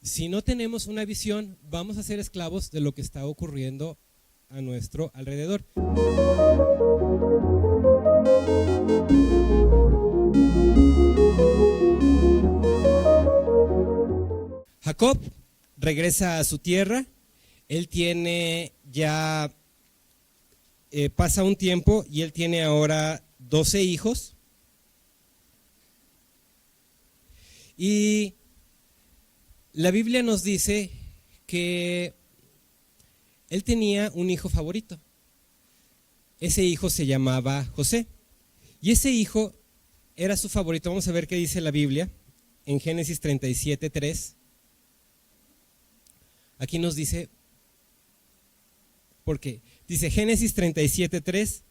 Si no tenemos una visión, vamos a ser esclavos de lo que está ocurriendo a nuestro alrededor. Jacob regresa a su tierra. Él tiene ya, pasa un tiempo y él tiene ahora 12 hijos. Y la Biblia nos dice que él tenía un hijo favorito. Ese hijo se llamaba José. Y ese hijo era su favorito. Vamos a ver qué dice la Biblia en Génesis 37:3. Aquí nos dice, ¿por qué? Dice Génesis 37:3,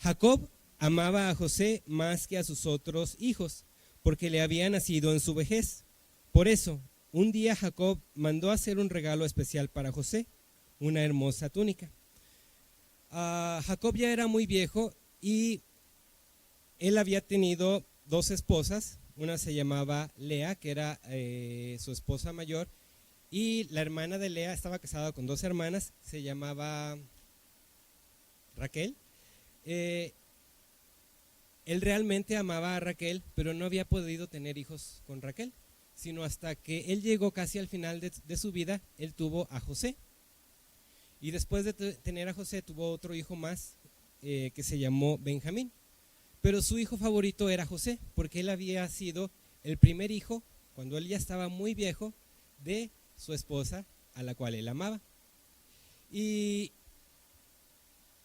Jacob amaba a José más que a sus otros hijos, porque le había nacido en su vejez. Por eso, un día Jacob mandó hacer un regalo especial para José, una hermosa túnica. Jacob ya era muy viejo y él había tenido dos esposas. Una se llamaba Lea, que era su esposa mayor, y la hermana de Lea estaba casada con dos hermanas, se llamaba Raquel. Él realmente amaba a Raquel, pero no había podido tener hijos con Raquel, sino hasta que él llegó casi al final de su vida, él tuvo a José. Y después de tener a José, tuvo otro hijo más que se llamó Benjamín. Pero su hijo favorito era José, porque él había sido el primer hijo, cuando él ya estaba muy viejo, de su esposa, a la cual él amaba. Y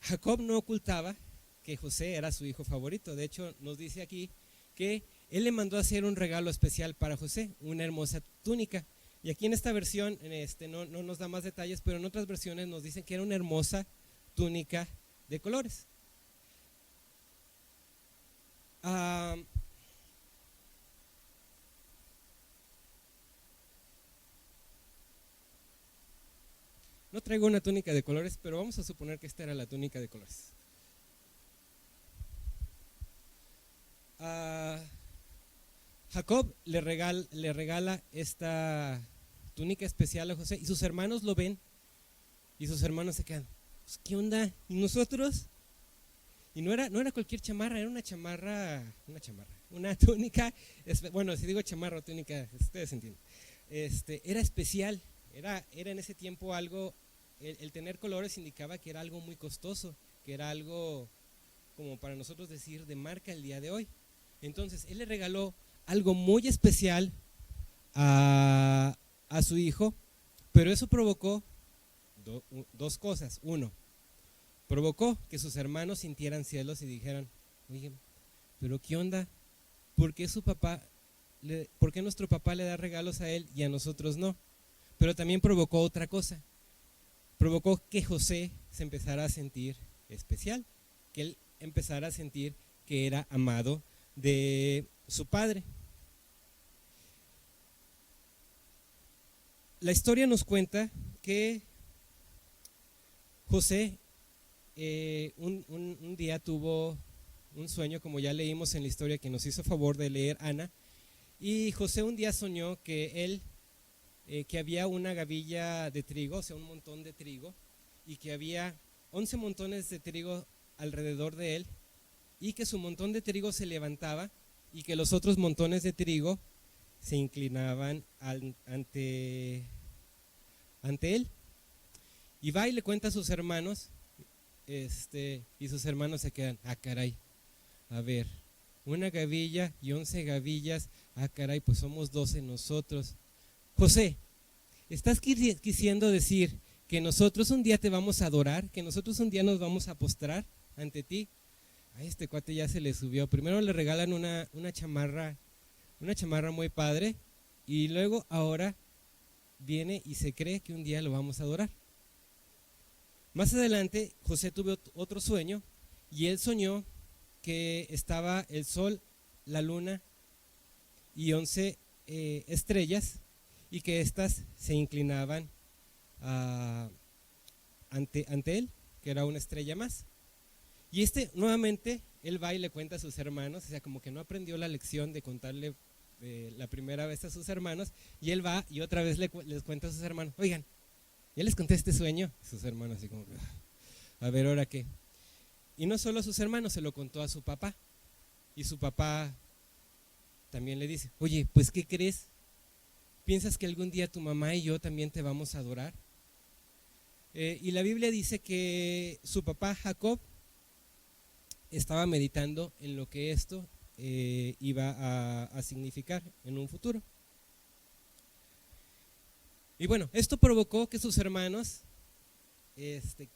Jacob no ocultaba que José era su hijo favorito. De hecho, nos dice aquí que él le mandó a hacer un regalo especial para José, una hermosa túnica. Y aquí en esta versión no nos da más detalles, pero en otras versiones nos dicen que era una hermosa túnica de colores. No traigo una túnica de colores, pero vamos a suponer que esta era la túnica de colores. Jacob le regala esta túnica especial a José y sus hermanos lo ven y sus hermanos se quedan, pues, ¿qué onda? ¿Y nosotros? Y no era cualquier chamarra, era una túnica, bueno, si digo chamarra o túnica, ustedes entienden. Era especial, era en ese tiempo algo, el tener colores indicaba que era algo muy costoso, que era algo como para nosotros decir de marca el día de hoy. Entonces, él le regaló algo muy especial a su hijo, pero eso provocó dos cosas. Uno, provocó que sus hermanos sintieran celos y dijeran, oye, pero ¿qué onda? ¿Por qué nuestro papá le da regalos a él y a nosotros no? Pero también provocó otra cosa, provocó que José se empezara a sentir especial, que él empezara a sentir que era amado de su padre. La historia nos cuenta que José un día tuvo un sueño, como ya leímos en la historia que nos hizo favor de leer Ana, y José un día soñó que que había una gavilla de trigo, o sea, un montón de trigo, y que había 11 montones de trigo alrededor de él, y que su montón de trigo se levantaba, y que los otros montones de trigo se inclinaban ante él. Y va y le cuenta a sus hermanos, y sus hermanos se quedan, caray, a ver, una gavilla y 11 gavillas, caray, pues somos 12 nosotros. José, ¿estás quisiendo decir que nosotros un día te vamos a adorar, que nosotros un día nos vamos a postrar ante ti? A este cuate ya se le subió. Primero le regalan una chamarra muy padre, y luego ahora viene y se cree que un día lo vamos a adorar. Más adelante José tuvo otro sueño, y él soñó que estaba el sol, la luna y 11 estrellas, y que éstas se inclinaban ante él, que era una estrella más. Y nuevamente él va y le cuenta a sus hermanos, o sea, como que no aprendió la lección de contarle la primera vez a sus hermanos, y él va y otra vez les cuenta a sus hermanos, oigan, ya les conté este sueño, y sus hermanos así como, a ver, ¿ahora qué? Y no solo a sus hermanos, se lo contó a su papá, y su papá también le dice, oye, pues ¿qué crees? ¿Piensas que algún día tu mamá y yo también te vamos a adorar? Y la Biblia dice que su papá Jacob estaba meditando en lo que esto iba a significar en un futuro. Y bueno, esto provocó que sus hermanos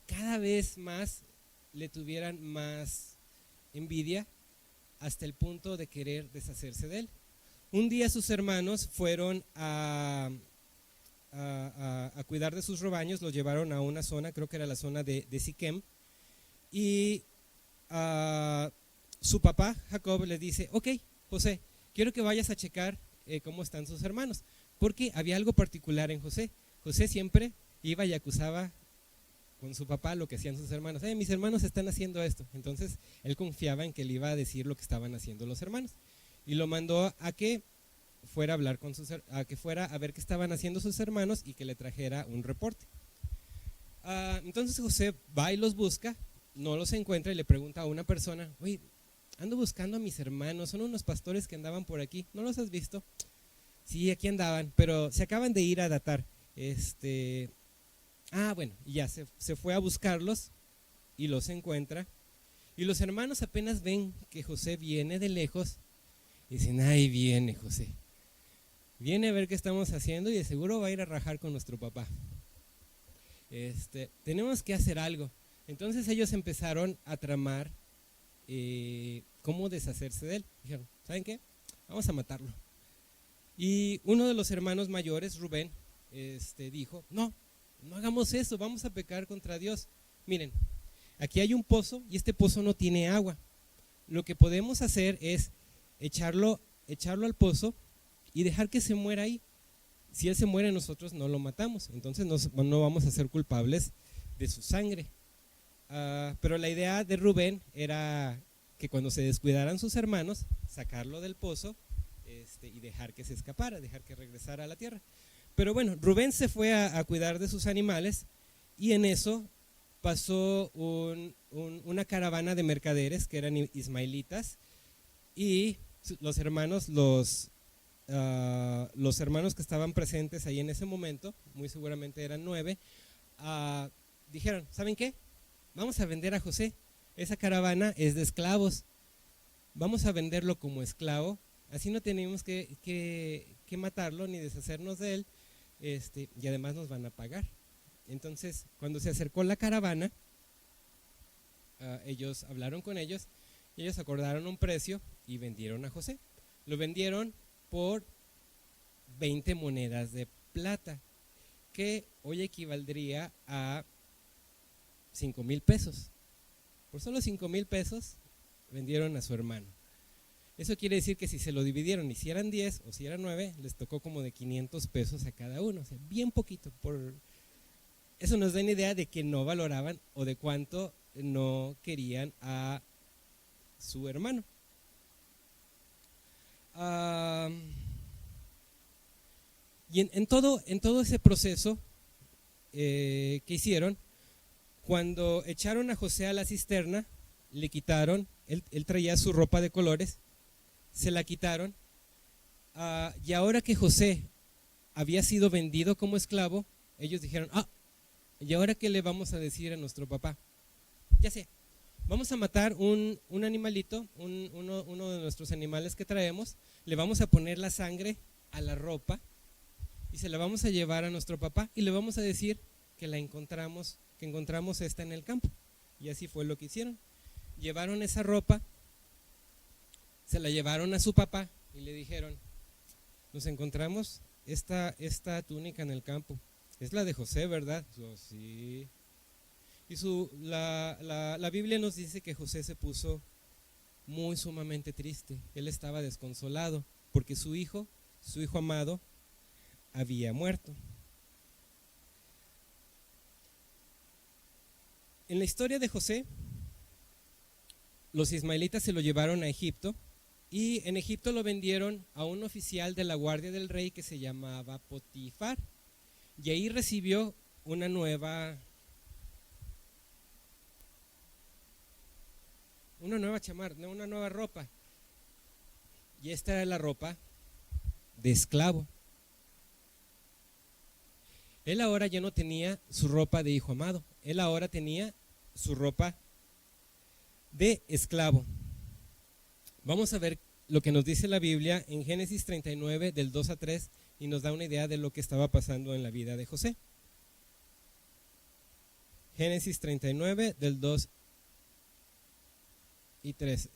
cada vez más le tuvieran más envidia, hasta el punto de querer deshacerse de él. Un día sus hermanos fueron a cuidar de sus rebaños, los llevaron a una zona, creo que era la zona de Siquem, y su papá Jacob le dice, ok, José, quiero que vayas a checar cómo están sus hermanos, porque había algo particular en José. José siempre iba y acusaba con su papá lo que hacían sus hermanos. Mis hermanos están haciendo esto. Entonces él confiaba en que le iba a decir lo que estaban haciendo los hermanos, y lo mandó a que fuera a hablar con a que fuera a ver qué estaban haciendo sus hermanos y que le trajera un reporte. Entonces José va y los busca, no los encuentra, y le pregunta a una persona, oye, ando buscando a mis hermanos, son unos pastores que andaban por aquí, ¿no los has visto? Sí, aquí andaban, pero se acaban de ir a datar. Bueno, y ya se fue a buscarlos y los encuentra, y los hermanos apenas ven que José viene de lejos y dicen, ahí viene José, viene a ver qué estamos haciendo y de seguro va a ir a rajar con nuestro papá. Tenemos que hacer algo. Entonces ellos empezaron a tramar cómo deshacerse de él. Dijeron, ¿saben qué? Vamos a matarlo. Y uno de los hermanos mayores, Rubén, dijo, no hagamos eso, vamos a pecar contra Dios. Miren, aquí hay un pozo y este pozo no tiene agua. Lo que podemos hacer es echarlo al pozo y dejar que se muera ahí. Si él se muere, nosotros no lo matamos, entonces no vamos a ser culpables de su sangre. Pero la idea de Rubén era que cuando se descuidaran sus hermanos, sacarlo del pozo y dejar que se escapara, dejar que regresara a la tierra. Pero bueno, Rubén se fue a cuidar de sus animales, y en eso pasó una caravana de mercaderes que eran ismaelitas, y los hermanos que estaban presentes ahí en ese momento, muy seguramente eran 9, dijeron, ¿saben qué? Vamos a vender a José, esa caravana es de esclavos, vamos a venderlo como esclavo, así no tenemos que matarlo ni deshacernos de él, y además nos van a pagar. Entonces, cuando se acercó la caravana, ellos hablaron con ellos, y ellos acordaron un precio y vendieron a José. Lo vendieron por 20 monedas de plata, que hoy equivaldría a 5,000 pesos. Por solo 5,000 pesos vendieron a su hermano. Eso quiere decir que si se lo dividieron, y si eran 10 o si eran 9, les tocó como de 500 pesos a cada uno, o sea, bien poquito. Eso nos da una idea de que no valoraban o de cuánto no querían a su hermano. Y en todo ese proceso que hicieron, cuando echaron a José a la cisterna, le quitaron, él traía su ropa de colores, se la quitaron, y ahora que José había sido vendido como esclavo, ellos dijeron, ¿y ahora qué le vamos a decir a nuestro papá? Ya sé, vamos a matar un animalito, uno de nuestros animales que traemos, le vamos a poner la sangre a la ropa y se la vamos a llevar a nuestro papá y le vamos a decir que encontramos esta en el campo. Y así fue lo que hicieron. Llevaron esa ropa, se la llevaron a su papá y le dijeron, nos encontramos esta túnica en el campo, es la de José, ¿verdad? Sí. Y la Biblia nos dice que José se puso muy sumamente triste. Él estaba desconsolado porque su hijo amado, había muerto. En la historia de José, los ismaelitas se lo llevaron a Egipto y en Egipto lo vendieron a un oficial de la guardia del rey que se llamaba Potifar, y ahí recibió una nueva chamarra, una nueva ropa, y esta era la ropa de esclavo. Él ahora ya no tenía su ropa de hijo amado, él ahora tenía su ropa de esclavo. Vamos a ver lo que nos dice la Biblia en Génesis 39 del 2 a 3 y nos da una idea de lo que estaba pasando en la vida de José. Génesis 39 del 2 y 3.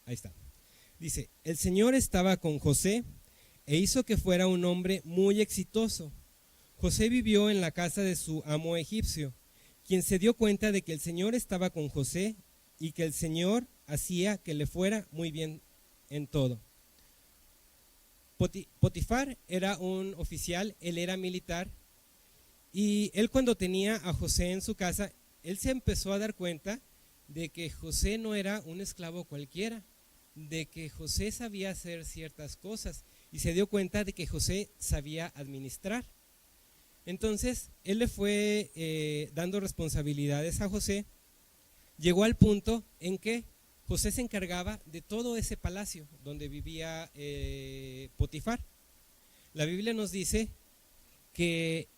Ahí está. Dice, el Señor estaba con José e hizo que fuera un hombre muy exitoso. José vivió en la casa de su amo egipcio, quien se dio cuenta de que el Señor estaba con José y que el Señor hacía que le fuera muy bien en todo. Potifar era un oficial, él era militar, y él cuando tenía a José en su casa, él se empezó a dar cuenta de que José no era un esclavo cualquiera, de que José sabía hacer ciertas cosas, y se dio cuenta de que José sabía administrar. Entonces, él le fue dando responsabilidades a José. Llegó al punto en que José se encargaba de todo ese palacio donde vivía Potifar. La Biblia nos dice que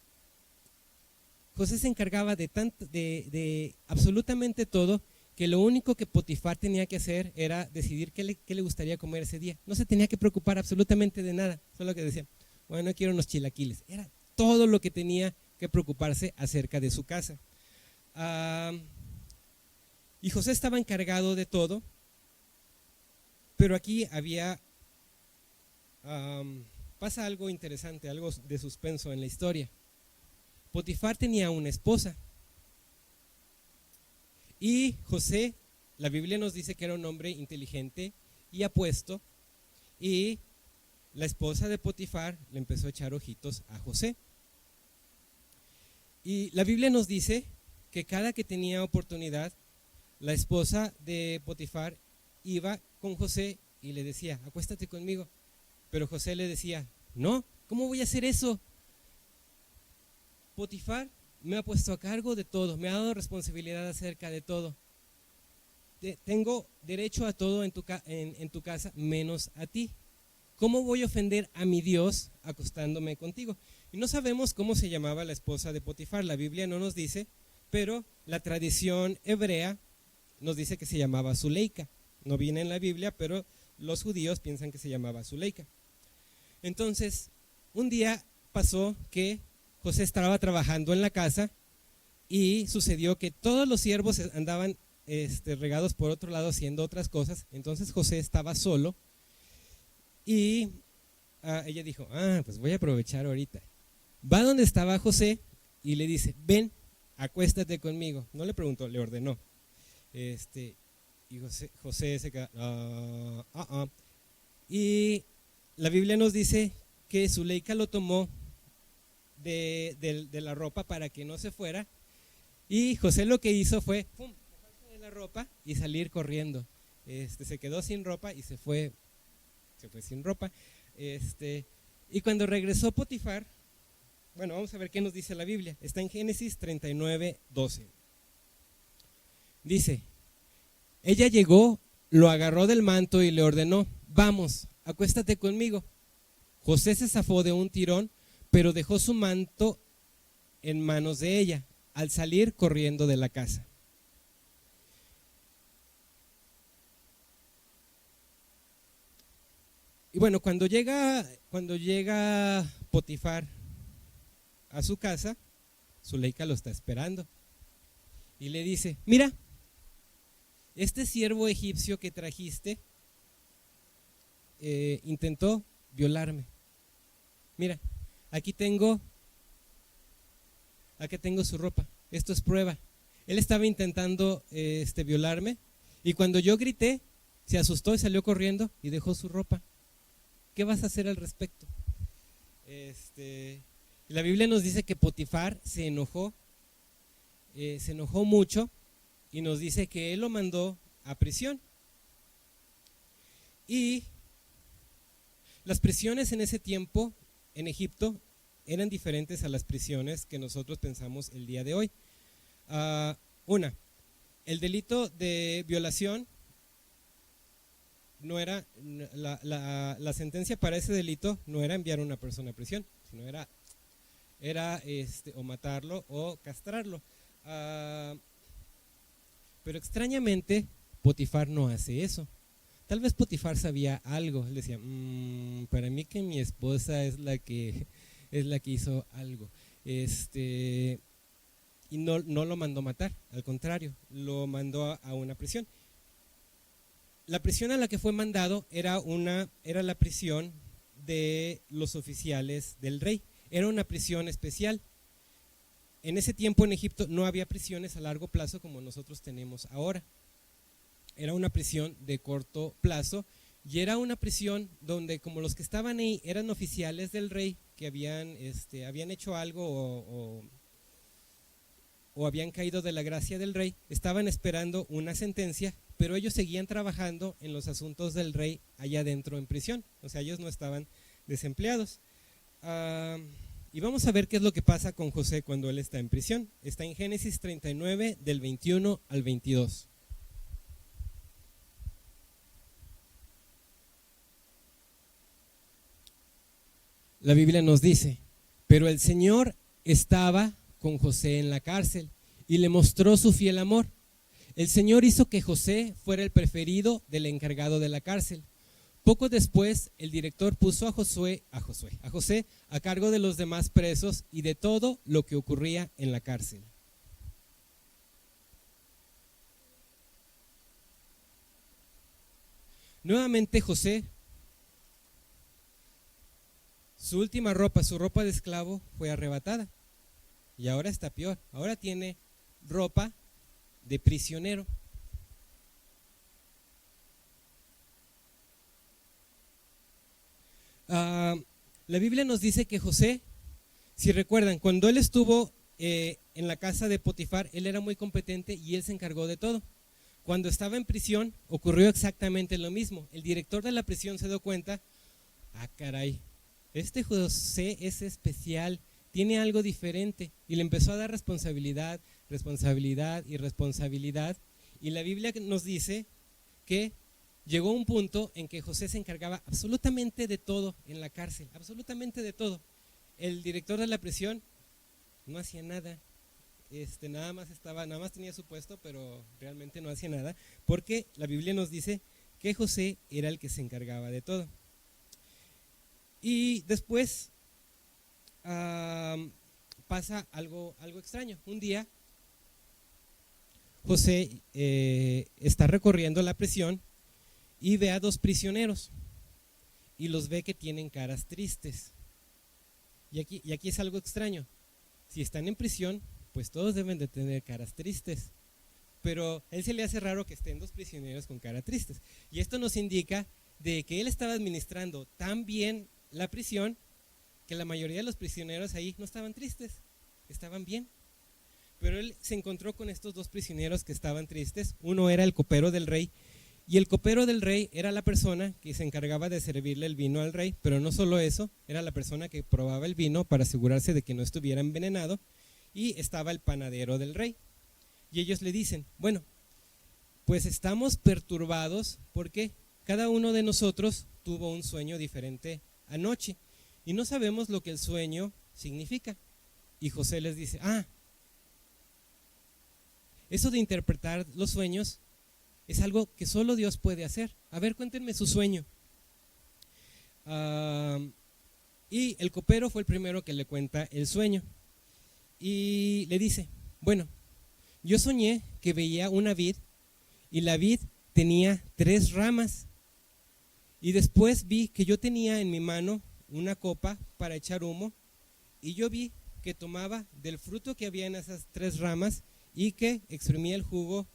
José se encargaba de absolutamente todo, que lo único que Potifar tenía que hacer era decidir qué le gustaría comer ese día. No se tenía que preocupar absolutamente de nada, solo que decía, bueno, quiero unos chilaquiles. Era todo lo que tenía que preocuparse acerca de su casa. Y José estaba encargado de todo, pero aquí pasa algo interesante, algo de suspenso en la historia. Potifar tenía una esposa y José, la Biblia nos dice que era un hombre inteligente y apuesto, y la esposa de Potifar le empezó a echar ojitos a José. Y la Biblia nos dice que cada que tenía oportunidad, la esposa de Potifar iba con José y le decía, acuéstate conmigo. Pero José le decía, no, ¿cómo voy a hacer eso? Potifar me ha puesto a cargo de todo, me ha dado responsabilidad acerca de todo. Tengo derecho a todo en tu casa, menos a ti. ¿Cómo voy a ofender a mi Dios acostándome contigo? Y no sabemos cómo se llamaba la esposa de Potifar, la Biblia no nos dice, pero la tradición hebrea nos dice que se llamaba Zuleika. No viene en la Biblia, pero los judíos piensan que se llamaba Zuleika. Entonces, un día pasó que José estaba trabajando en la casa y sucedió que todos los siervos andaban regados por otro lado haciendo otras cosas. Entonces José estaba solo y ella dijo, pues voy a aprovechar ahorita. Va donde estaba José y le dice, ven, acuéstate conmigo. No le preguntó, le ordenó. Y José se queda, Y la Biblia nos dice que Zuleika lo tomó de la ropa para que no se fuera, y José lo que hizo fue bajarse de la ropa y salir corriendo. Se quedó sin ropa y se fue sin ropa. Y cuando regresó Potifar, bueno, vamos a ver qué nos dice la Biblia. Está en Génesis 39, 12. Dice, ella llegó, lo agarró del manto y le ordenó, vamos, acuéstate conmigo. José se zafó de un tirón, pero dejó su manto en manos de ella al salir corriendo de la casa. Y bueno, cuando llega Potifar a su casa, Zuleika lo está esperando y le dice, mira, este siervo egipcio que trajiste intentó violarme. Mira, aquí tengo su ropa, esto es prueba. Él estaba intentando violarme, y cuando yo grité, se asustó y salió corriendo y dejó su ropa. ¿Qué vas a hacer al respecto? La Biblia nos dice que Potifar se enojó se enojó mucho y nos dice que él lo mandó a prisión. Y las prisiones en ese tiempo en Egipto eran diferentes a las prisiones que nosotros pensamos el día de hoy. El delito de violación no era, la sentencia para ese delito no era enviar a una persona a prisión, sino era o matarlo o castrarlo. Pero extrañamente Potifar no hace eso. Tal vez Potifar sabía algo. Él decía, para mí que mi esposa es la que hizo algo. Y no lo mandó matar, al contrario, lo mandó a una prisión. La prisión a la que fue mandado era la prisión de los oficiales del rey. Era una prisión especial. En ese tiempo en Egipto no había prisiones a largo plazo como nosotros tenemos ahora. Era una prisión de corto plazo y era una prisión donde, como los que estaban ahí eran oficiales del rey que habían hecho algo o habían caído de la gracia del rey, estaban esperando una sentencia, pero ellos seguían trabajando en los asuntos del rey allá adentro en prisión. O sea, ellos no estaban desempleados. Y vamos a ver qué es lo que pasa con José cuando él está en prisión. Está en Génesis 39, del 21 al 22. La Biblia nos dice, pero el Señor estaba con José en la cárcel y le mostró su fiel amor. El Señor hizo que José fuera el preferido del encargado de la cárcel. Poco después, el director puso a José a cargo de los demás presos y de todo lo que ocurría en la cárcel. Nuevamente José, su última ropa, su ropa de esclavo, fue arrebatada. Y ahora está peor, ahora tiene ropa de prisionero. La Biblia nos dice que José, si recuerdan, cuando él estuvo en la casa de Potifar, él era muy competente y él se encargó de todo. Cuando estaba en prisión ocurrió exactamente lo mismo. El director de la prisión se dio cuenta, caray, este José es especial, tiene algo diferente, y le empezó a dar responsabilidad. Y la Biblia nos dice que llegó un punto en que José se encargaba absolutamente de todo en la cárcel, absolutamente de todo. El director de la prisión no hacía nada, nada más tenía su puesto, pero realmente no hacía nada, porque la Biblia nos dice que José era el que se encargaba de todo. Y después pasa algo extraño. Un día José está recorriendo la prisión y ve a dos prisioneros y los ve que tienen caras tristes. Y aquí es algo extraño. Si están en prisión, pues todos deben de tener caras tristes. Pero a él se le hace raro que estén dos prisioneros con caras tristes. Y esto nos indica de que él estaba administrando tan bien la prisión que la mayoría de los prisioneros ahí no estaban tristes, estaban bien. Pero él se encontró con estos dos prisioneros que estaban tristes. Uno era el copero del rey, y el copero del rey era la persona que se encargaba de servirle el vino al rey, pero no solo eso, era la persona que probaba el vino para asegurarse de que no estuviera envenenado, y estaba el panadero del rey. Y ellos le dicen, bueno, pues estamos perturbados porque cada uno de nosotros tuvo un sueño diferente anoche y no sabemos lo que el sueño significa. Y José les dice, eso de interpretar los sueños es algo que solo Dios puede hacer. A ver, cuéntenme su sueño. Y el copero fue el primero que le cuenta el sueño. Y le dice, bueno, yo soñé que veía una vid y la vid tenía 3 ramas. Y después vi que yo tenía en mi mano una copa para echar humo y yo vi que tomaba del fruto que había en esas 3 ramas y que exprimía el jugo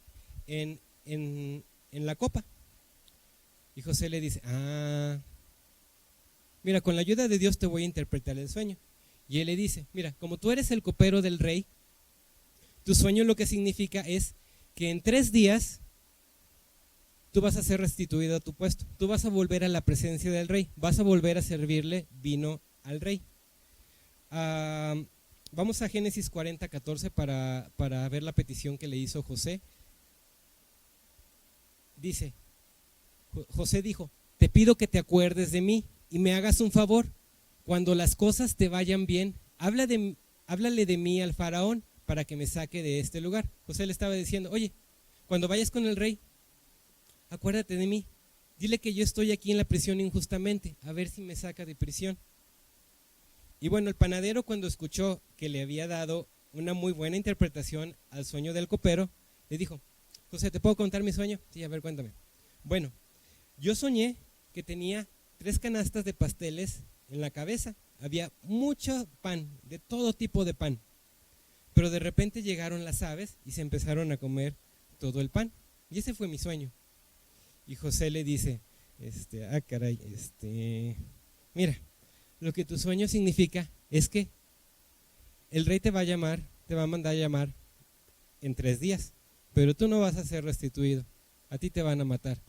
en la copa. Y José le dice, mira, con la ayuda de Dios te voy a interpretar el sueño. Y él le dice, mira, como tú eres el copero del rey, Tu sueño lo que significa es que en 3 días tú vas a ser restituido a tu puesto. Tú vas a volver a la presencia del rey. Vas a volver a servirle vino al rey. Vamos a Génesis 40:14 para ver la petición que le hizo José. Dice, José dijo, te pido que te acuerdes de mí y me hagas un favor. Cuando las cosas te vayan bien, háblale de mí al faraón para que me saque de este lugar. José le estaba diciendo, oye, cuando vayas con el rey, acuérdate de mí. Dile que yo estoy aquí en la prisión injustamente, a ver si me saca de prisión. Y bueno, el panadero, cuando escuchó que le había dado una muy buena interpretación al sueño del copero, le dijo, José, ¿te puedo contar mi sueño? Sí, a ver, cuéntame. Bueno, yo soñé que tenía 3 canastas de pasteles en la cabeza. Había mucho pan, de todo tipo de pan. Pero de repente llegaron las aves y se empezaron a comer todo el pan. Y ese fue mi sueño. Y José le dice, caray, mira, lo que tu sueño significa es que el rey te va a mandar a llamar en 3 días, pero tú no vas a ser restituido, a ti te van a matar.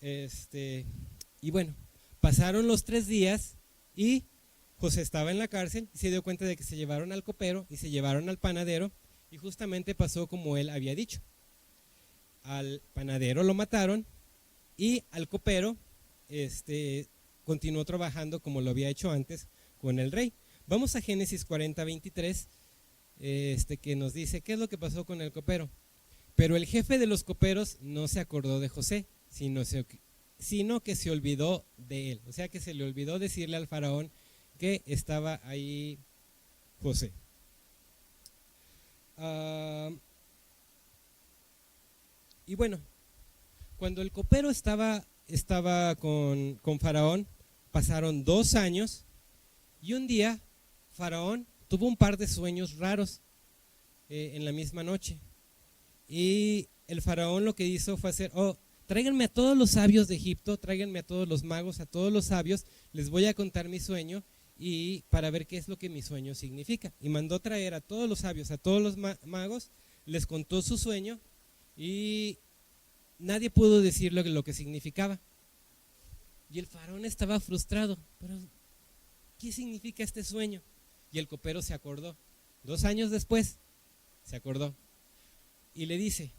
Y bueno, pasaron los 3 días y José estaba en la cárcel y se dio cuenta de que se llevaron al copero y se llevaron al panadero y justamente pasó como él había dicho. Al panadero lo mataron y al copero continuó trabajando como lo había hecho antes con el rey. Vamos a Génesis 40:23, que nos dice qué es lo que pasó con el copero. Pero el jefe de los coperos no se acordó de José, sino que se olvidó de él. O sea que se le olvidó decirle al faraón que estaba ahí José. Y bueno, cuando el copero estaba con faraón, pasaron 2 años y un día faraón tuvo un par de sueños raros en la misma noche. Y el faraón lo que hizo fue hacer, tráiganme a todos los sabios de Egipto, tráiganme a todos los magos, a todos los sabios, les voy a contar mi sueño y para ver qué es lo que mi sueño significa. Y mandó traer a todos los sabios, a todos los magos, les contó su sueño y nadie pudo decir lo que significaba. Y el faraón estaba frustrado, pero ¿qué significa este sueño? Y el copero se acordó, 2 años después se acordó y le dice,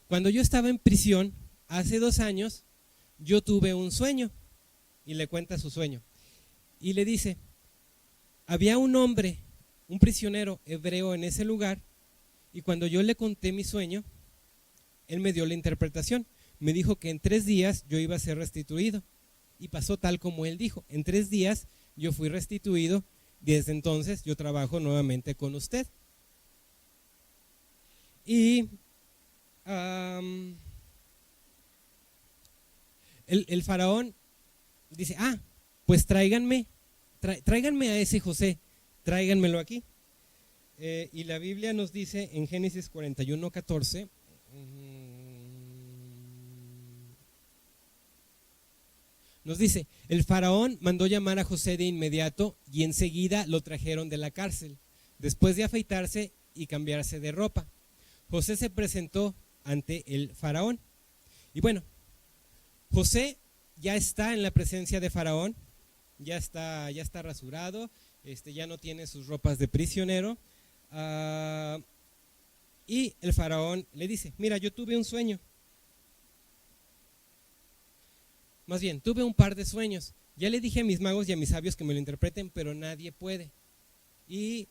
cuando yo estaba en prisión hace 2 años, yo tuve un sueño. Y le cuenta su sueño y le dice, había un hombre, un prisionero hebreo en ese lugar, y cuando yo le conté mi sueño, él me dio la interpretación, me dijo que en 3 días yo iba a ser restituido, y pasó tal como él dijo, en 3 días yo fui restituido, desde entonces yo trabajo nuevamente con usted. Y el faraón dice, pues tráiganme a ese José, tráiganmelo aquí. Y la Biblia nos dice en Génesis 41:14, nos dice, el faraón mandó llamar a José de inmediato y enseguida lo trajeron de la cárcel, después de afeitarse y cambiarse de ropa. José se presentó ante el faraón. Y bueno, José ya está en la presencia de faraón, ya está rasurado, ya no tiene sus ropas de prisionero. Y el faraón le dice, mira, yo tuve un sueño. Más bien, tuve un par de sueños. Ya le dije a mis magos y a mis sabios que me lo interpreten, pero nadie puede. Y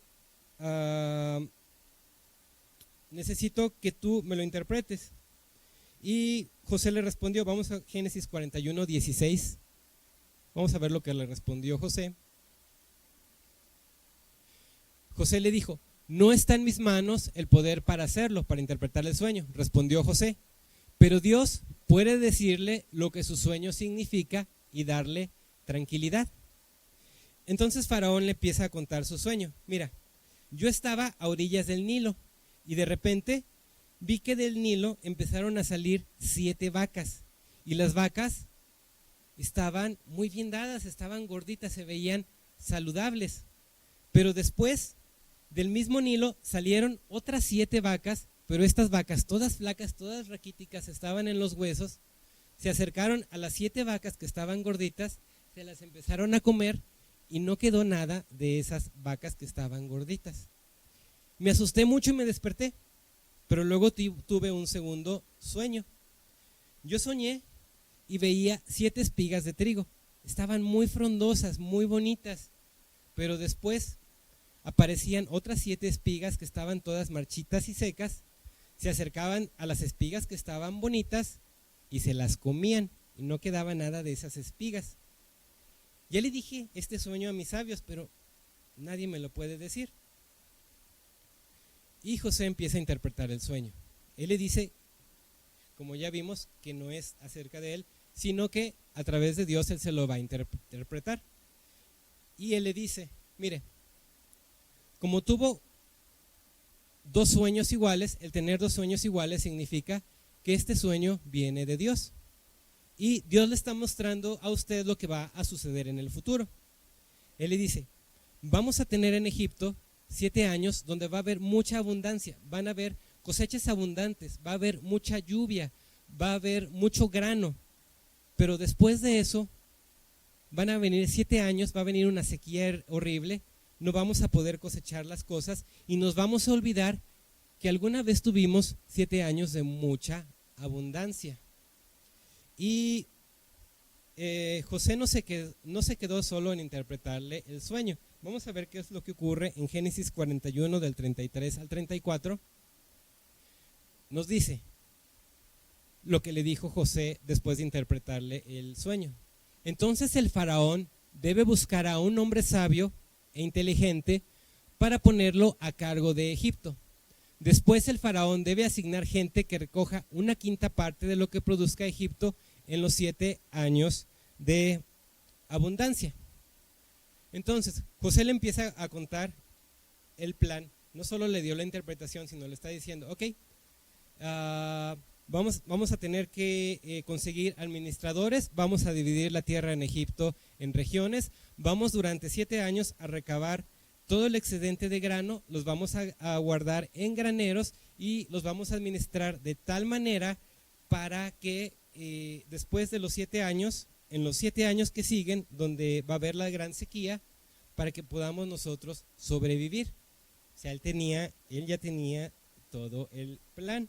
necesito que tú me lo interpretes. Y José le respondió, vamos a Génesis 41:16. Vamos a ver lo que le respondió José. José le dijo, no está en mis manos el poder para hacerlo, para interpretar el sueño. Respondió José, pero Dios puede decirle lo que su sueño significa y darle tranquilidad. Entonces Faraón le empieza a contar su sueño. Mira, yo estaba a orillas del Nilo y de repente vi que del Nilo empezaron a salir 7 vacas y las vacas estaban muy bien dadas, estaban gorditas, se veían saludables, pero después Del mismo Nilo salieron otras 7 vacas, pero estas vacas, todas flacas, todas raquíticas, estaban en los huesos. Se acercaron a las 7 vacas que estaban gorditas, se las empezaron a comer y no quedó nada de esas vacas que estaban gorditas. Me asusté mucho y me desperté, pero luego tuve un segundo sueño. Yo soñé y veía 7 espigas de trigo. Estaban muy frondosas, muy bonitas, pero después aparecían otras 7 espigas que estaban todas marchitas y secas. Se acercaban a las espigas que estaban bonitas y se las comían y no quedaba nada de esas espigas. Ya le dije este sueño a mis sabios, pero nadie me lo puede decir. Y José empieza a interpretar el sueño. Él le dice, como ya vimos, que no es acerca de él, sino que a través de Dios él se lo va a interpretar. Y él le dice, mire, como tuvo 2 sueños iguales, el tener 2 sueños iguales significa que este sueño viene de Dios. Y Dios le está mostrando a usted lo que va a suceder en el futuro. Él le dice, vamos a tener en Egipto 7 años donde va a haber mucha abundancia, van a haber cosechas abundantes, va a haber mucha lluvia, va a haber mucho grano, pero después de eso van a venir 7 años, va a venir una sequía horrible, no vamos a poder cosechar las cosas y nos vamos a olvidar que alguna vez tuvimos 7 años de mucha abundancia. Y José no se quedó solo en interpretarle el sueño. Vamos a ver qué es lo que ocurre en Génesis 41 del 33 al 34. Nos dice lo que le dijo José después de interpretarle el sueño. Entonces el faraón debe buscar a un hombre sabio e inteligente para ponerlo a cargo de Egipto. Después el faraón debe asignar gente que recoja 1/5 parte de lo que produzca Egipto en los 7 años de abundancia. Entonces José le empieza a contar el plan. No solo le dio la interpretación, sino le está diciendo, ok, vamos a tener que conseguir administradores, vamos a dividir la tierra en Egipto en regiones, vamos durante 7 años a recabar todo el excedente de grano, los vamos a guardar en graneros y los vamos a administrar de tal manera para que después de los 7 años, en los 7 años que siguen, donde va a haber la gran sequía, para que podamos nosotros sobrevivir. O sea, él ya tenía todo el plan.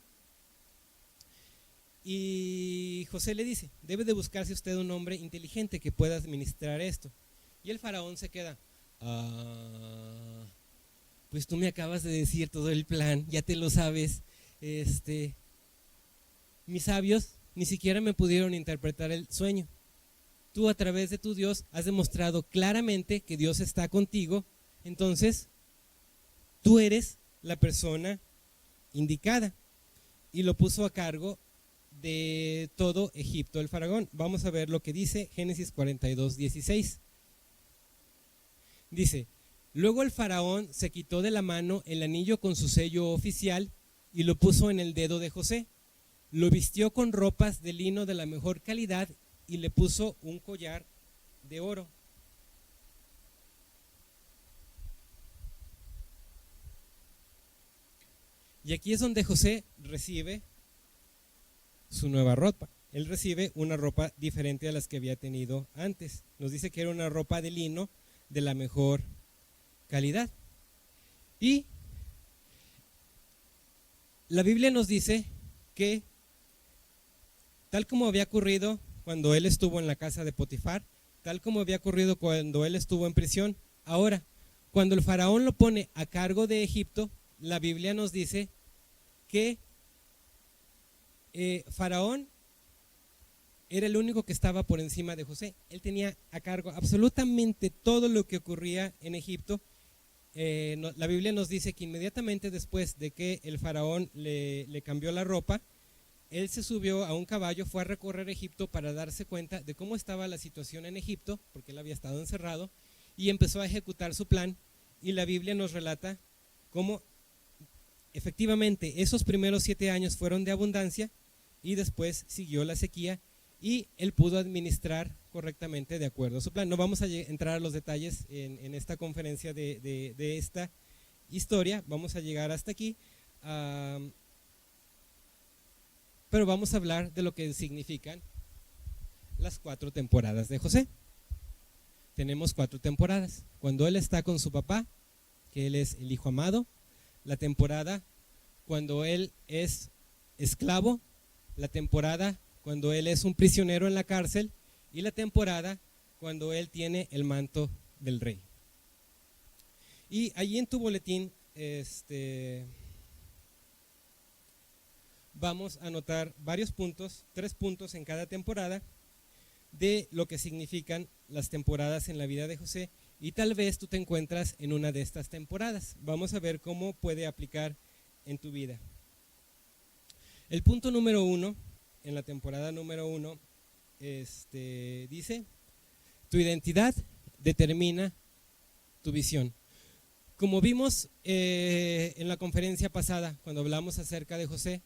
Y José le dice, debe de buscarse usted un hombre inteligente que pueda administrar esto. Y el faraón se queda, pues tú me acabas de decir todo el plan, ya te lo sabes. Mis sabios ni siquiera me pudieron interpretar el sueño. Tú a través de tu Dios has demostrado claramente que Dios está contigo, entonces tú eres la persona indicada. Y lo puso a cargo de todo Egipto el faraón. Vamos a ver lo que dice Génesis 42, 16. Dice, luego el faraón se quitó de la mano el anillo con su sello oficial y lo puso en el dedo de José. Lo vistió con ropas de lino de la mejor calidad y le puso un collar de oro. Y aquí es donde José recibe su nueva ropa. Él recibe una ropa diferente a las que había tenido antes. Nos dice que era una ropa de lino de la mejor calidad. Y la Biblia nos dice que tal como había ocurrido cuando él estuvo en la casa de Potifar, tal como había ocurrido cuando él estuvo en prisión, ahora, cuando el faraón lo pone a cargo de Egipto, la Biblia nos dice que Faraón era el único que estaba por encima de José. Él tenía a cargo absolutamente todo lo que ocurría en Egipto. La Biblia nos dice que inmediatamente después de que el faraón le cambió la ropa, él se subió a un caballo, fue a recorrer Egipto para darse cuenta de cómo estaba la situación en Egipto, porque él había estado encerrado, y empezó a ejecutar su plan. Y la Biblia nos relata cómo efectivamente esos primeros 7 años fueron de abundancia y después siguió la sequía y él pudo administrar correctamente de acuerdo a su plan. No vamos a entrar a los detalles en esta conferencia de esta historia, vamos a llegar hasta aquí, pero vamos a hablar de lo que significan las 4 temporadas de José. Tenemos 4 temporadas. Cuando él está con su papá, que él es el hijo amado, la temporada cuando él es esclavo, la temporada cuando él es un prisionero en la cárcel y la temporada cuando él tiene el manto del rey. Y allí en tu boletín vamos a anotar varios puntos, 3 puntos en cada temporada de lo que significan las temporadas en la vida de José, y tal vez tú te encuentras en una de estas temporadas. Vamos a ver cómo puede aplicar en tu vida. El punto número 1, en la temporada número 1, dice: tu identidad determina tu visión. Como vimos en la conferencia pasada, cuando hablamos acerca de José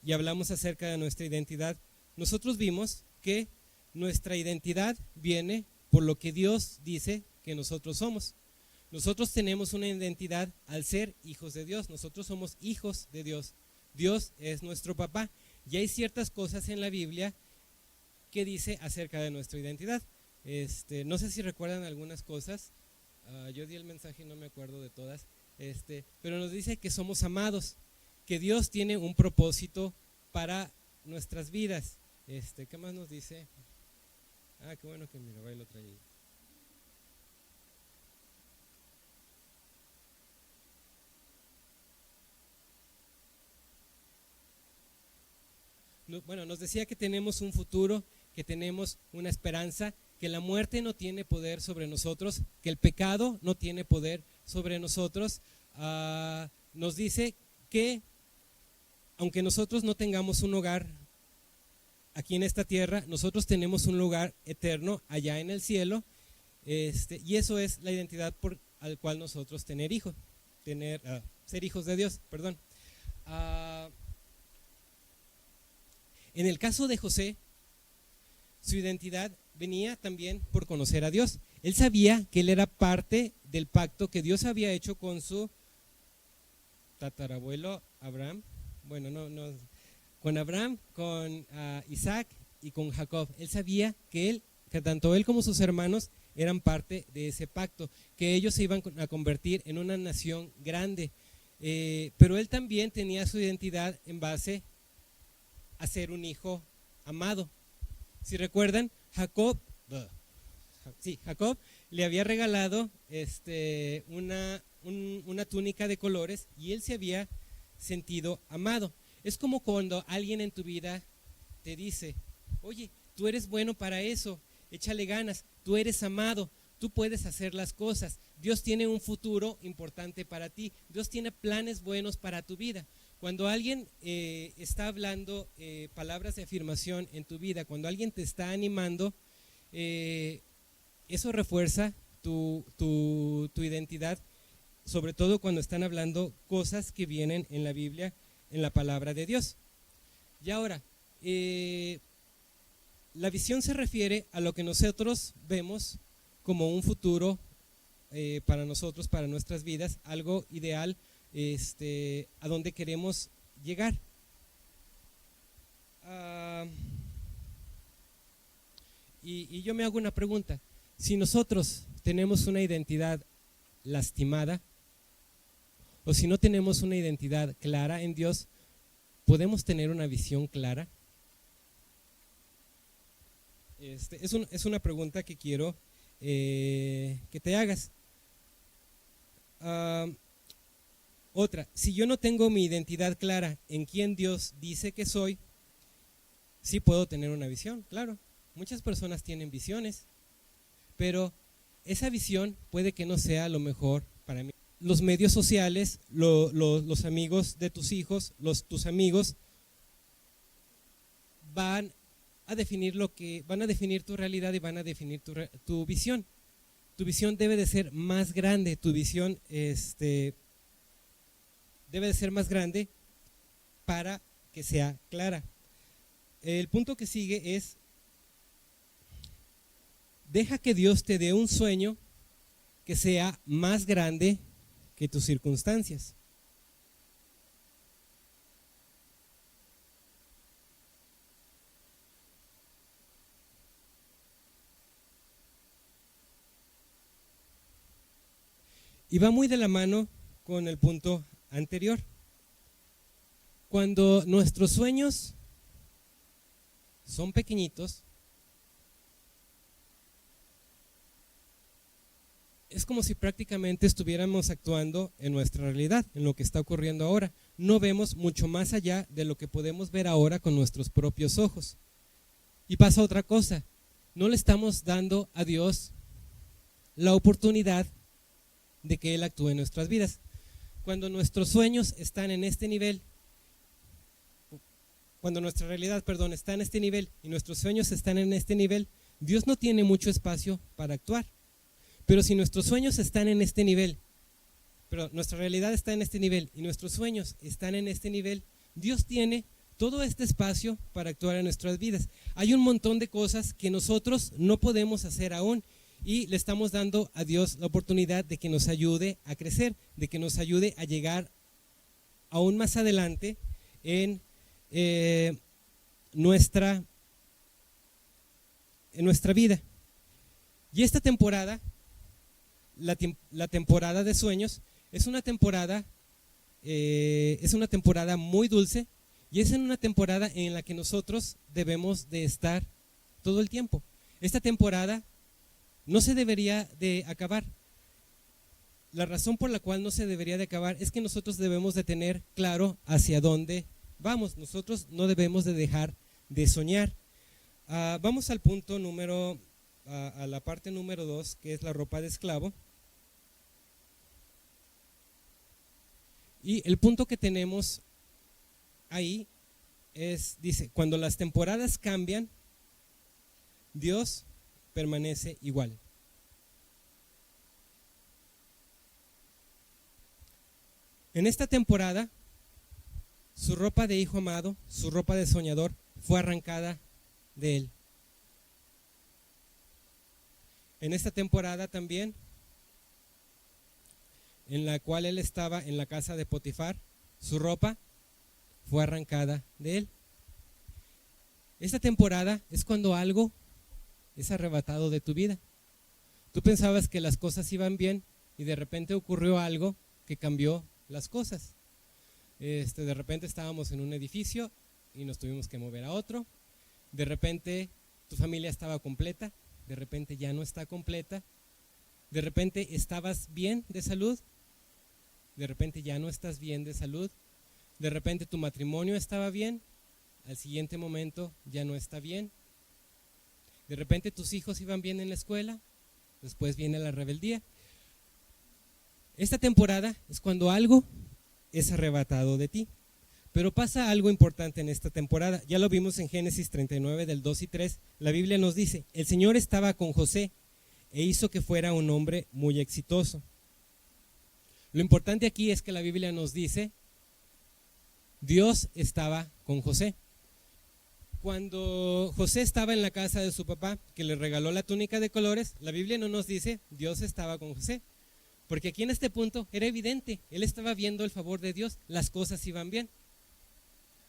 y hablamos acerca de nuestra identidad, nosotros vimos que nuestra identidad viene por lo que Dios dice que nosotros somos. Nosotros tenemos una identidad al ser hijos de Dios. Nosotros somos hijos de Dios. Dios es nuestro papá. Y hay ciertas cosas en la Biblia que dice acerca de nuestra identidad. No sé si recuerdan algunas cosas. Yo di el mensaje y no me acuerdo de todas. Pero nos dice que somos amados, que Dios tiene un propósito para nuestras vidas. ¿Qué más nos dice? Qué bueno que Mirabai lo traía. Bueno, nos decía que tenemos un futuro, que tenemos una esperanza, que la muerte no tiene poder sobre nosotros, que el pecado no tiene poder sobre nosotros. Nos dice que aunque nosotros no tengamos un hogar aquí en esta tierra, nosotros tenemos un lugar eterno allá en el cielo, y eso es la identidad al cual nosotros ser hijos de Dios, perdón. En el caso de José, su identidad venía también por conocer a Dios. Él sabía que él era parte del pacto que Dios había hecho con su tatarabuelo Abraham. Bueno, con Abraham, con Isaac y con Jacob. Él sabía que tanto él como sus hermanos eran parte de ese pacto, que ellos se iban a convertir en una nación grande. Pero él también tenía su identidad en base a ser un hijo amado. Si recuerdan, Jacob le había regalado una túnica de colores y él se había sentido amado. Es como cuando alguien en tu vida te dice: oye, tú eres bueno para eso, échale ganas, tú eres amado, tú puedes hacer las cosas, Dios tiene un futuro importante para ti, Dios tiene planes buenos para tu vida. Cuando alguien está hablando palabras de afirmación en tu vida, cuando alguien te está animando, eso refuerza tu identidad, sobre todo cuando están hablando cosas que vienen en la Biblia, en la palabra de Dios. Y ahora, la visión se refiere a lo que nosotros vemos como un futuro para nosotros, para nuestras vidas, algo ideal, a donde queremos llegar. Y yo me hago una pregunta: si nosotros tenemos una identidad lastimada, o si no tenemos una identidad clara en Dios, ¿podemos tener una visión clara? Es una pregunta que quiero que te hagas. Otra: si yo no tengo mi identidad clara en quién Dios dice que soy, sí puedo tener una visión, claro. Muchas personas tienen visiones, pero esa visión puede que no sea lo mejor para mí. Los medios sociales, los amigos de tus hijos, tus amigos van a definir tu realidad y van a definir tu visión. Tu visión debe de ser más grande, tu visión debe de ser más grande para que sea clara. El punto que sigue es: deja que Dios te dé un sueño que sea más grande que tus circunstancias. Y va muy de la mano con el punto anterior. Cuando nuestros sueños son pequeñitos, es como si prácticamente estuviéramos actuando en nuestra realidad, en lo que está ocurriendo ahora. No vemos mucho más allá de lo que podemos ver ahora con nuestros propios ojos. Y pasa otra cosa, no le estamos dando a Dios la oportunidad de que Él actúe en nuestras vidas. Cuando nuestros sueños están en este nivel, cuando nuestra realidad, está en este nivel y nuestros sueños están en este nivel, Dios no tiene mucho espacio para actuar. Pero si nuestros sueños están en este nivel, pero nuestra realidad está en este nivel y nuestros sueños están en este nivel, Dios tiene todo este espacio para actuar en nuestras vidas. Hay un montón de cosas que nosotros no podemos hacer aún y le estamos dando a Dios la oportunidad de que nos ayude a crecer, de que nos ayude a llegar aún más adelante en nuestra vida. Y esta temporada, la temporada de sueños, es una temporada muy dulce y es en una temporada en la que nosotros debemos de estar todo el tiempo. Esta temporada no se debería de acabar. La razón por la cual no se debería de acabar es que nosotros debemos de tener claro hacia dónde vamos. Nosotros no debemos de dejar de soñar. Vamos al punto a la parte número 2, que es la ropa de esclavo. Y el punto que tenemos ahí dice, cuando las temporadas cambian, Dios permanece igual. En esta temporada, su ropa de hijo amado, su ropa de soñador, fue arrancada de él. En esta temporada también, en la cual él estaba en la casa de Potifar, su ropa fue arrancada de él. Esta temporada es cuando algo es arrebatado de tu vida. Tú pensabas que las cosas iban bien y de repente ocurrió algo que cambió las cosas. De repente estábamos en un edificio y nos tuvimos que mover a otro. De repente tu familia estaba completa, de repente ya no está completa. De repente estabas bien de salud, de repente ya no estás bien de salud. De repente tu matrimonio estaba bien, al siguiente momento ya no está bien. De repente tus hijos iban bien en la escuela, después viene la rebeldía. Esta temporada es cuando algo es arrebatado de ti. Pero pasa algo importante en esta temporada. Ya lo vimos en Génesis 39 del 2 y 3. La Biblia nos dice, el Señor estaba con José e hizo que fuera un hombre muy exitoso. Lo importante aquí es que la Biblia nos dice, Dios estaba con José. Cuando José estaba en la casa de su papá, que le regaló la túnica de colores, la Biblia no nos dice, Dios estaba con José. Porque aquí en este punto era evidente, él estaba viendo el favor de Dios, las cosas iban bien.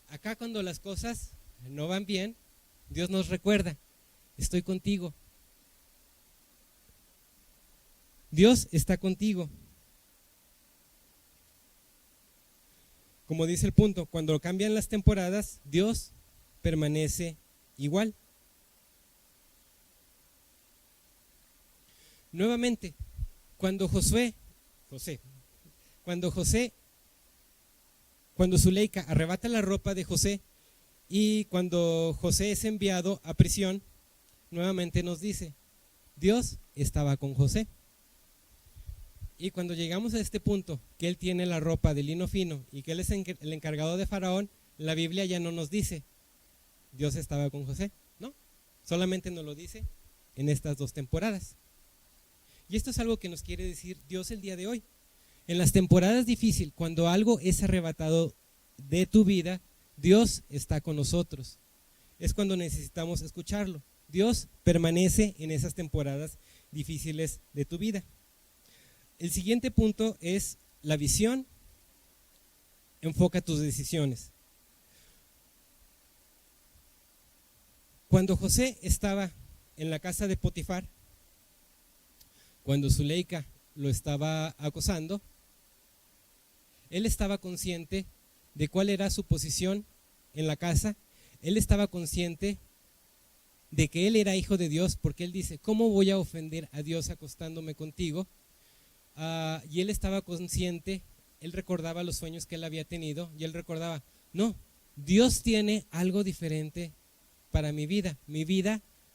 Acá cuando las cosas no van bien, Dios nos recuerda, estoy contigo. Dios está contigo. Como dice el punto, cuando cambian las temporadas, Dios permanece igual. Nuevamente, cuando Zuleika arrebata la ropa de José y cuando José es enviado a prisión, nuevamente nos dice, Dios estaba con José. Y cuando llegamos a este punto, que él tiene la ropa de lino fino y que él es el encargado de Faraón, la Biblia ya no nos dice, Dios estaba con José, ¿no? Solamente nos lo dice en estas dos temporadas. Y esto es algo que nos quiere decir Dios el día de hoy. En las temporadas difíciles, cuando algo es arrebatado de tu vida, Dios está con nosotros. Es cuando necesitamos escucharlo. Dios permanece en esas temporadas difíciles de tu vida. El siguiente punto es la visión enfoca tus decisiones. Cuando José estaba en la casa de Potifar, cuando Zuleika lo estaba acosando, él estaba consciente de cuál era su posición en la casa. Él estaba consciente de que él era hijo de Dios, porque él dice: ¿cómo voy a ofender a Dios acostándome contigo? Y él estaba consciente, él recordaba los sueños que él había tenido, y él recordaba: no, Dios tiene algo diferente para mi vida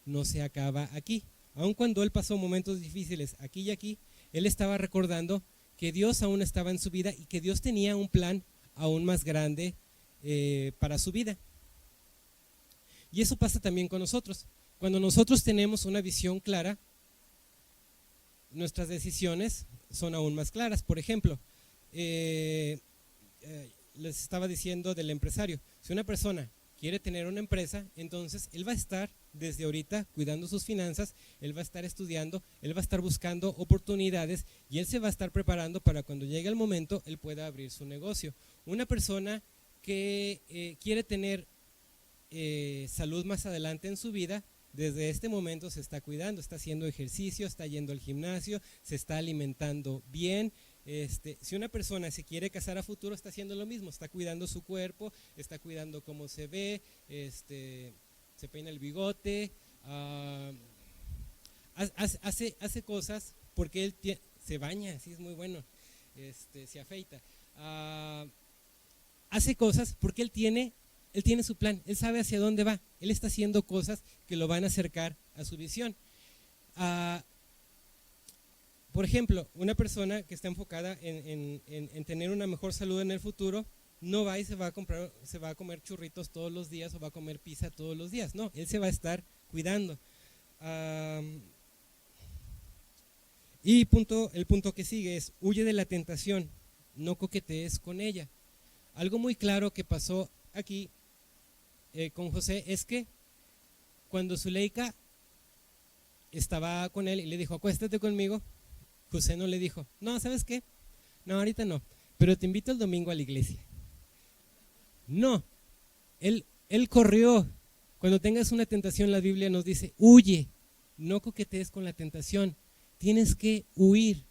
no se acaba aquí. Aun cuando él pasó momentos difíciles aquí y aquí, él estaba recordando que Dios aún estaba en su vida y que Dios tenía un plan aún más grande para su vida. Y eso pasa también con nosotros. Cuando nosotros tenemos una visión clara, nuestras decisiones son aún más claras. Por ejemplo, les estaba diciendo del empresario: si una persona quiere tener una empresa, entonces él va a estar desde ahorita cuidando sus finanzas, él va a estar estudiando, él va a estar buscando oportunidades y él se va a estar preparando para cuando llegue el momento él pueda abrir su negocio. Una persona que quiere tener salud más adelante en su vida, desde este momento se está cuidando, está haciendo ejercicio, está yendo al gimnasio, se está alimentando bien. Si una persona se quiere casar a futuro, está haciendo lo mismo, está cuidando su cuerpo, está cuidando cómo se ve, se peina el bigote, hace cosas porque él se baña, sí, es muy bueno, se afeita, hace cosas porque él tiene su plan, él sabe hacia dónde va, él está haciendo cosas que lo van a acercar a su visión. Por ejemplo, una persona que está enfocada en tener una mejor salud en el futuro, no va y se va a comer churritos todos los días o va a comer pizza todos los días. No, él se va a estar cuidando. Y el punto que sigue es: huye de la tentación, no coquetees con ella. Algo muy claro que pasó aquí con José es que cuando Zuleika estaba con él y le dijo: acuéstate conmigo, José no le dijo: no, ¿sabes qué? No, ahorita no, pero te invito el domingo a la iglesia. No, él corrió. Cuando tengas una tentación, la Biblia nos dice: huye, no coquetees con la tentación, tienes que huir.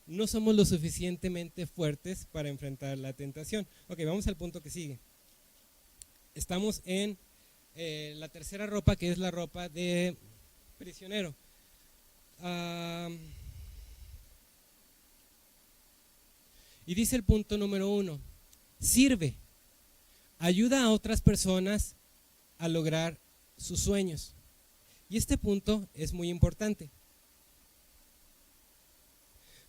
No somos lo suficientemente fuertes para enfrentar la tentación. Ok, vamos al punto que sigue. Estamos en la tercera ropa, que es la ropa de prisionero. Y dice el punto número 1: sirve, ayuda a otras personas a lograr sus sueños. Y este punto es muy importante.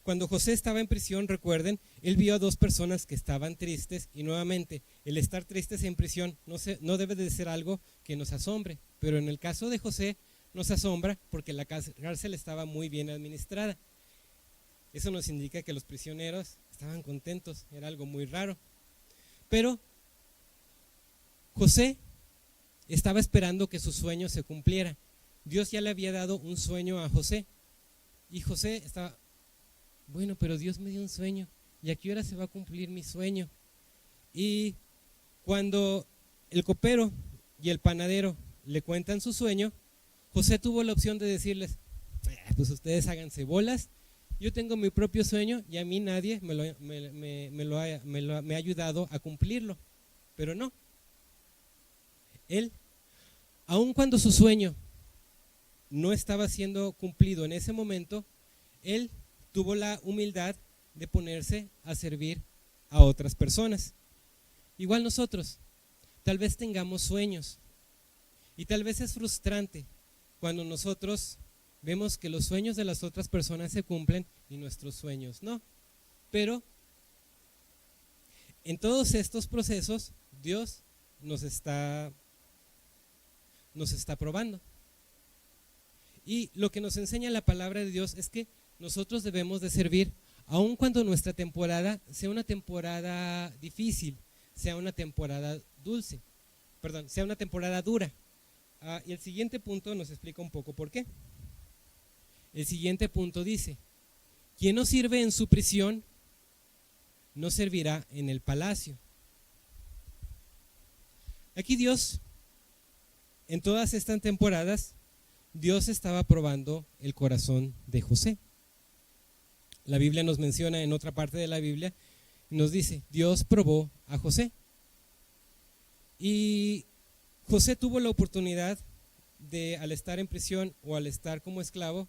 Cuando José estaba en prisión, recuerden, él vio a dos personas que estaban tristes, y nuevamente, el estar tristes en prisión no debe de ser algo que nos asombre, pero en el caso de José nos asombra porque la cárcel estaba muy bien administrada. Eso nos indica que los prisioneros estaban contentos, era algo muy raro. Pero José estaba esperando que su sueño se cumpliera. Dios ya le había dado un sueño a José, y José estaba: bueno, pero Dios me dio un sueño, ¿y a qué hora se va a cumplir mi sueño? Y cuando el copero y el panadero le cuentan su sueño, José tuvo la opción de decirles: pues ustedes háganse bolas, yo tengo mi propio sueño y a mí nadie me ha ayudado a cumplirlo. Pero no, él, aun cuando su sueño no estaba siendo cumplido en ese momento, él tuvo la humildad de ponerse a servir a otras personas. Igual nosotros, tal vez tengamos sueños, y tal vez es frustrante cuando nosotros vemos que los sueños de las otras personas se cumplen y nuestros sueños no. Pero en todos estos procesos Dios nos está probando. Y lo que nos enseña la palabra de Dios es que nosotros debemos de servir aun cuando nuestra temporada sea una temporada difícil, sea una temporada sea una temporada dura. Y el siguiente punto nos explica un poco por qué. El siguiente punto dice: quien no sirve en su prisión, no servirá en el palacio. Aquí Dios, en todas estas temporadas, Dios estaba probando el corazón de José. La Biblia nos menciona en otra parte de la Biblia, nos dice, Dios probó a José. Y José tuvo la oportunidad de, al estar en prisión o al estar como esclavo,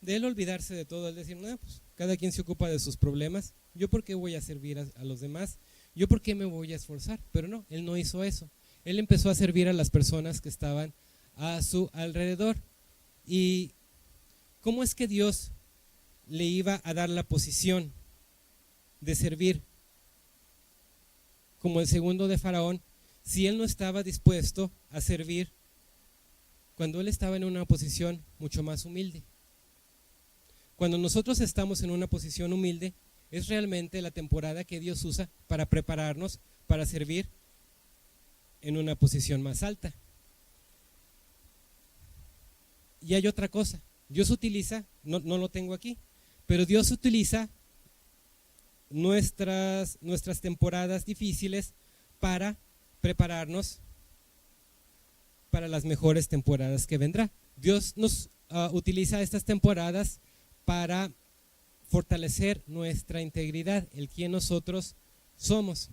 de él olvidarse de todo, el decir, no, pues cada quien se ocupa de sus problemas, yo por qué voy a servir a los demás, yo por qué me voy a esforzar, pero no, él no hizo eso, él empezó a servir a las personas que estaban a su alrededor. ¿Y cómo es que Dios le iba a dar la posición de servir como el segundo de Faraón si él no estaba dispuesto a servir cuando él estaba en una posición mucho más humilde? Cuando nosotros estamos en una posición humilde, es realmente la temporada que Dios usa para prepararnos para servir en una posición más alta. Y hay otra cosa, Dios utiliza, no lo tengo aquí, pero Dios utiliza nuestras temporadas difíciles para prepararnos para las mejores temporadas que vendrá. Dios nos utiliza estas temporadas para fortalecer nuestra integridad, el quien nosotros somos.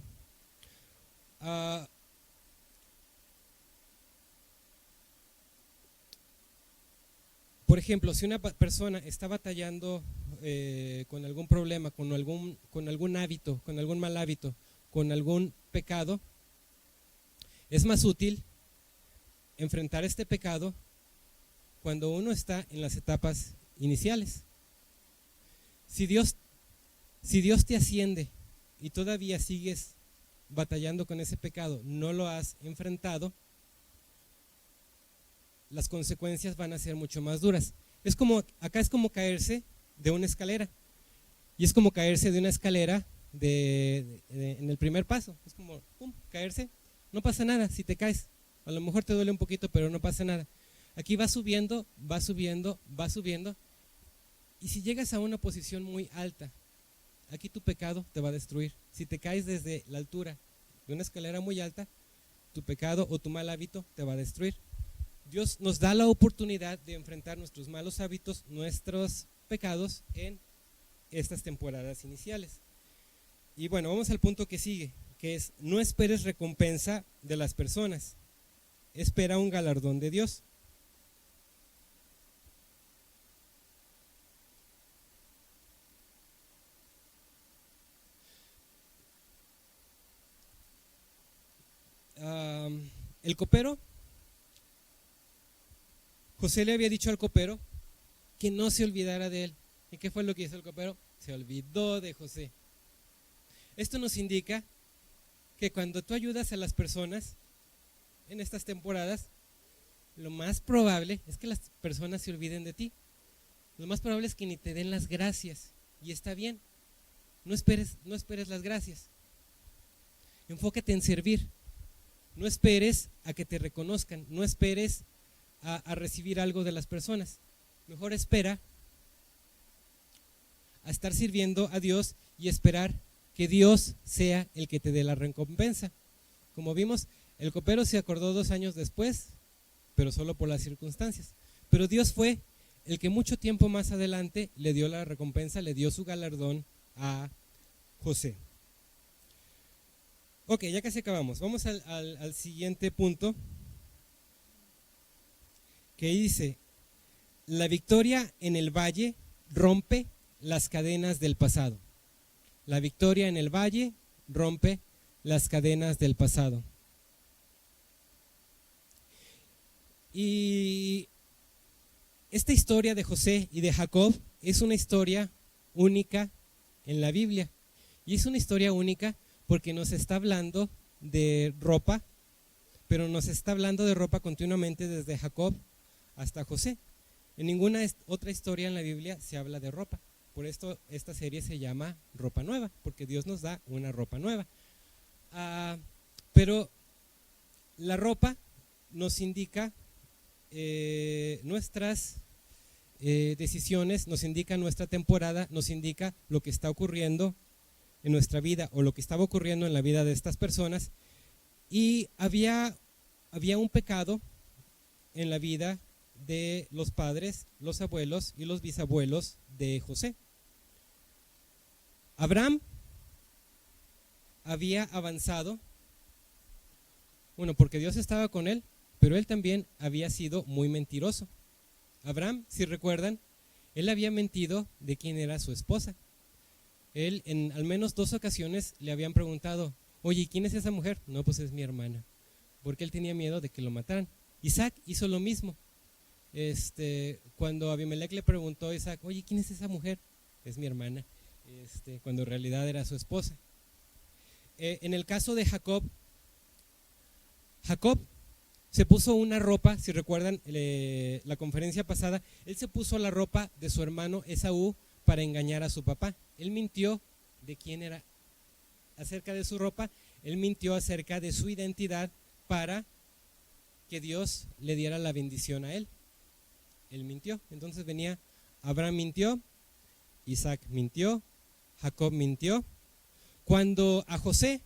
Por ejemplo, si una persona está batallando con algún problema, con algún hábito, con algún mal hábito, con algún pecado, es más útil enfrentar este pecado cuando uno está en las etapas iniciales. Si Dios te asciende y todavía sigues batallando con ese pecado, no lo has enfrentado, las consecuencias van a ser mucho más duras. Acá es como caerse de una escalera, y es como caerse de una escalera en el primer paso, es como caerse, no pasa nada si te caes, a lo mejor te duele un poquito, pero no pasa nada. Aquí va subiendo, va subiendo, va subiendo, y si llegas a una posición muy alta, aquí tu pecado te va a destruir. Si te caes desde la altura de una escalera muy alta, tu pecado o tu mal hábito te va a destruir. Dios nos da la oportunidad de enfrentar nuestros malos hábitos, nuestros pecados en estas temporadas iniciales. Y bueno, vamos al punto que sigue, que es: no esperes recompensa de las personas, espera un galardón de Dios. El copero, José le había dicho al copero que no se olvidara de él. ¿Y qué fue lo que hizo el copero? Se olvidó de José. Esto nos indica que cuando tú ayudas a las personas en estas temporadas, lo más probable es que las personas se olviden de ti. Lo más probable es que ni te den las gracias, y está bien. No esperes las gracias. Enfócate en servir. No esperes a que te reconozcan, no esperes a recibir algo de las personas. Mejor espera a estar sirviendo a Dios y esperar que Dios sea el que te dé la recompensa. Como vimos, el copero se acordó 2 años después, pero solo por las circunstancias. Pero Dios fue el que mucho tiempo más adelante le dio la recompensa, le dio su galardón a José. Ok, ya casi acabamos. Vamos al siguiente punto, que dice: la victoria en el valle rompe las cadenas del pasado. La victoria en el valle rompe las cadenas del pasado. Y esta historia de José y de Jacob es una historia única en la Biblia. Y es una historia única porque nos está hablando de ropa, pero nos está hablando de ropa continuamente desde Jacob hasta José. En ninguna otra historia en la Biblia se habla de ropa. Por esto esta serie se llama Ropa Nueva, porque Dios nos da una ropa nueva. Pero la ropa nos indica nuestras decisiones, nos indica nuestra temporada, nos indica lo que está ocurriendo en nuestra vida o lo que estaba ocurriendo en la vida de estas personas, y había un pecado en la vida de los padres, los abuelos y los bisabuelos de José. Abraham había avanzado, bueno, porque Dios estaba con él, pero él también había sido muy mentiroso. Abraham, si recuerdan, él había mentido de quién era su esposa. Él en al menos 2 ocasiones le habían preguntado, oye, ¿quién es esa mujer? No, pues es mi hermana, porque él tenía miedo de que lo mataran. Isaac hizo lo mismo. Cuando Abimelech le preguntó a Isaac, oye, ¿quién es esa mujer? Es mi hermana, cuando en realidad era su esposa. En el caso de Jacob se puso una ropa, si recuerdan la conferencia pasada, él se puso la ropa de su hermano Esaú para engañar a su papá. Él mintió de quién era acerca de su ropa, él mintió acerca de su identidad para que Dios le diera la bendición a él. Él mintió, entonces venía, Abraham mintió, Isaac mintió, Jacob mintió. Cuando a José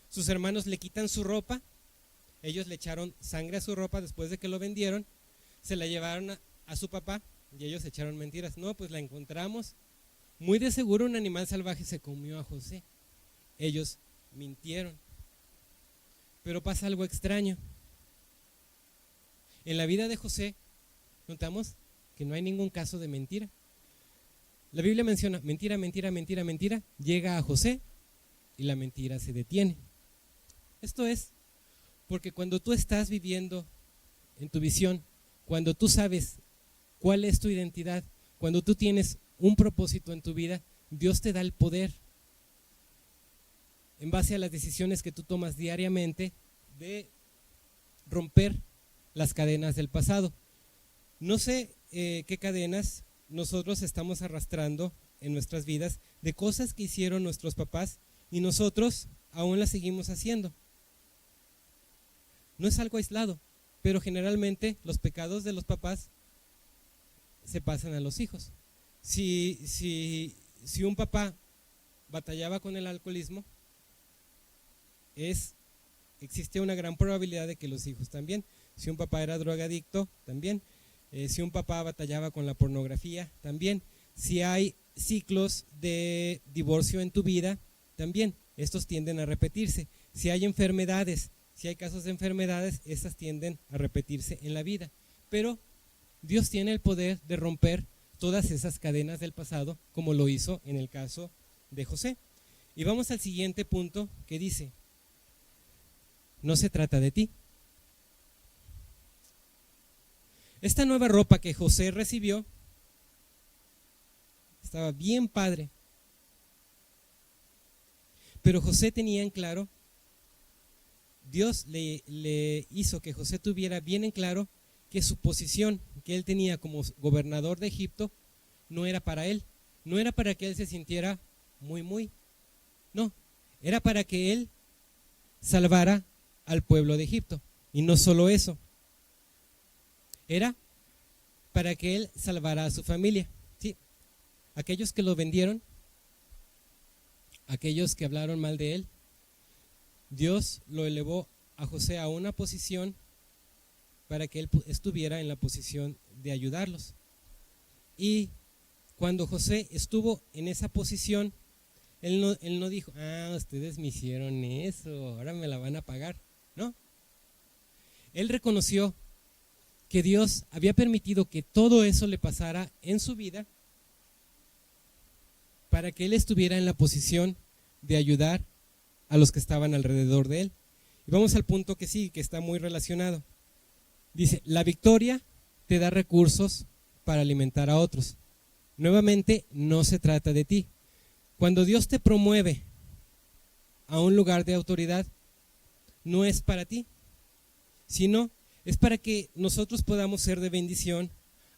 sus hermanos le quitan su ropa, ellos le echaron sangre a su ropa después de que lo vendieron, se la llevaron a su papá y ellos echaron mentiras. No, pues la encontramos, muy de seguro un animal salvaje se comió a José. Ellos mintieron. Pero pasa algo extraño. En la vida de José notamos que no hay ningún caso de mentira. La Biblia menciona mentira, mentira, mentira, mentira, llega a José y la mentira se detiene. Esto es porque cuando tú estás viviendo en tu visión, cuando tú sabes cuál es tu identidad, cuando tú tienes un propósito en tu vida, Dios te da el poder, en base a las decisiones que tú tomas diariamente, de romper las cadenas del pasado. No sé qué cadenas nosotros estamos arrastrando en nuestras vidas de cosas que hicieron nuestros papás y nosotros aún las seguimos haciendo. No es algo aislado, pero generalmente los pecados de los papás se pasan a los hijos. Si un papá batallaba con el alcoholismo, existe una gran probabilidad de que los hijos también. Si un papá era drogadicto, también. Si un papá batallaba con la pornografía, también. Si hay ciclos de divorcio en tu vida, también. Estos tienden a repetirse. Si hay enfermedades, si hay casos de enfermedades, estas tienden a repetirse en la vida. Pero Dios tiene el poder de romper todas esas cadenas del pasado, como lo hizo en el caso de José. Y vamos al siguiente punto que dice, no se trata de ti. Esta nueva ropa que José recibió estaba bien padre, pero José tenía en claro, Dios le hizo que José tuviera bien en claro que su posición que él tenía como gobernador de Egipto no era para él, no era para que él se sintiera muy, no, era para que él salvara al pueblo de Egipto. Y no solo eso, era para que él salvara a su familia. ¿Sí? Aquellos que lo vendieron, aquellos que hablaron mal de él, Dios lo elevó a José a una posición para que él estuviera en la posición de ayudarlos. Y cuando José estuvo en esa posición, él no dijo, ustedes me hicieron eso, ahora me la van a pagar. No. Él reconoció que Dios había permitido que todo eso le pasara en su vida para que él estuviera en la posición de ayudar a los que estaban alrededor de él. Y vamos al punto que sigue, que está muy relacionado. Dice, la victoria te da recursos para alimentar a otros. Nuevamente, no se trata de ti. Cuando Dios te promueve a un lugar de autoridad, no es para ti, sino es para que nosotros podamos ser de bendición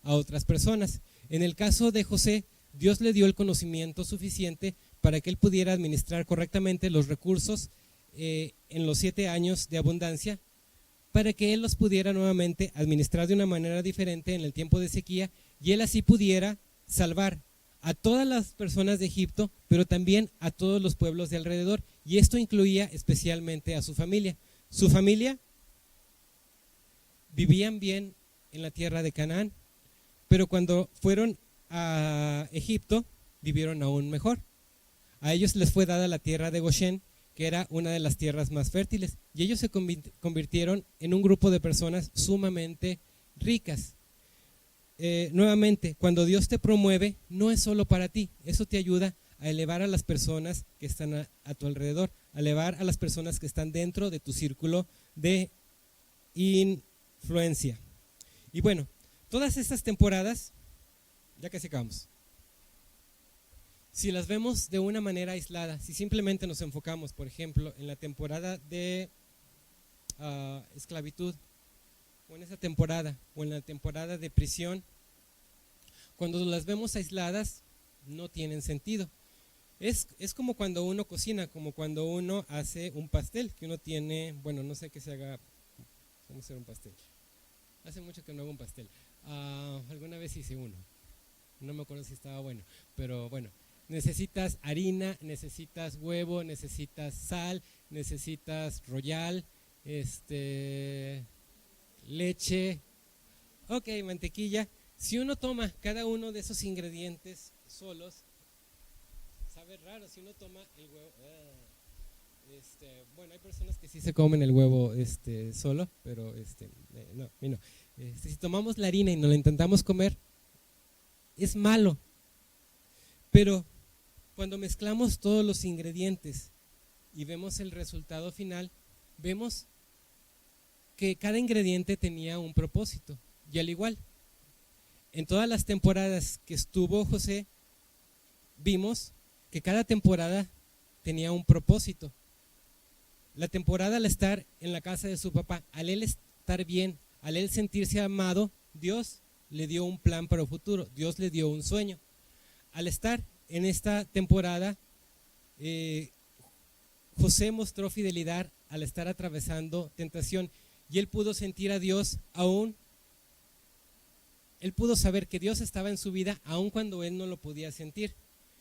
a otras personas. En el caso de José, Dios le dio el conocimiento suficiente para que él pudiera administrar correctamente los recursos en los 7 años de abundancia, para que él los pudiera nuevamente administrar de una manera diferente en el tiempo de sequía y él así pudiera salvar a todas las personas de Egipto, pero también a todos los pueblos de alrededor. Y esto incluía especialmente a su familia. Su familia vivían bien en la tierra de Canaán, pero cuando fueron a Egipto vivieron aún mejor. A ellos les fue dada la tierra de Goshen, que era una de las tierras más fértiles, y ellos se convirtieron en un grupo de personas sumamente ricas. Nuevamente, cuando Dios te promueve, no es solo para ti, eso te ayuda a elevar a las personas que están a tu alrededor, a elevar a las personas que están dentro de tu círculo de influencia. Y bueno, todas estas temporadas, ya casi acabamos, si las vemos de una manera aislada, si simplemente nos enfocamos, por ejemplo, en la temporada de esclavitud, o en esa temporada, o en la temporada de prisión, cuando las vemos aisladas, no tienen sentido. Es como cuando uno cocina, como cuando uno hace un pastel, que uno tiene, bueno, no sé qué se haga, cómo hacer un pastel. Hace mucho que no hago un pastel. Alguna vez hice uno, no me acuerdo si estaba bueno, pero bueno, necesitas harina, necesitas huevo, necesitas sal, necesitas royal, leche, mantequilla. Si uno toma cada uno de esos ingredientes solos, sabe raro. Si uno toma el huevo, bueno, hay personas que sí se comen el huevo solo, pero no, y no. Si tomamos la harina y nos la intentamos comer, es malo. Pero cuando mezclamos todos los ingredientes y vemos el resultado final, vemos que cada ingrediente tenía un propósito. Y al igual, en todas las temporadas que estuvo José, vimos que cada temporada tenía un propósito. La temporada al estar en la casa de su papá, al él estar bien, al él sentirse amado, Dios le dio un plan para el futuro, Dios le dio un sueño. Al estar en esta temporada, José mostró fidelidad al estar atravesando tentación, y él pudo sentir a Dios aún. Él pudo saber que Dios estaba en su vida aun cuando él no lo podía sentir.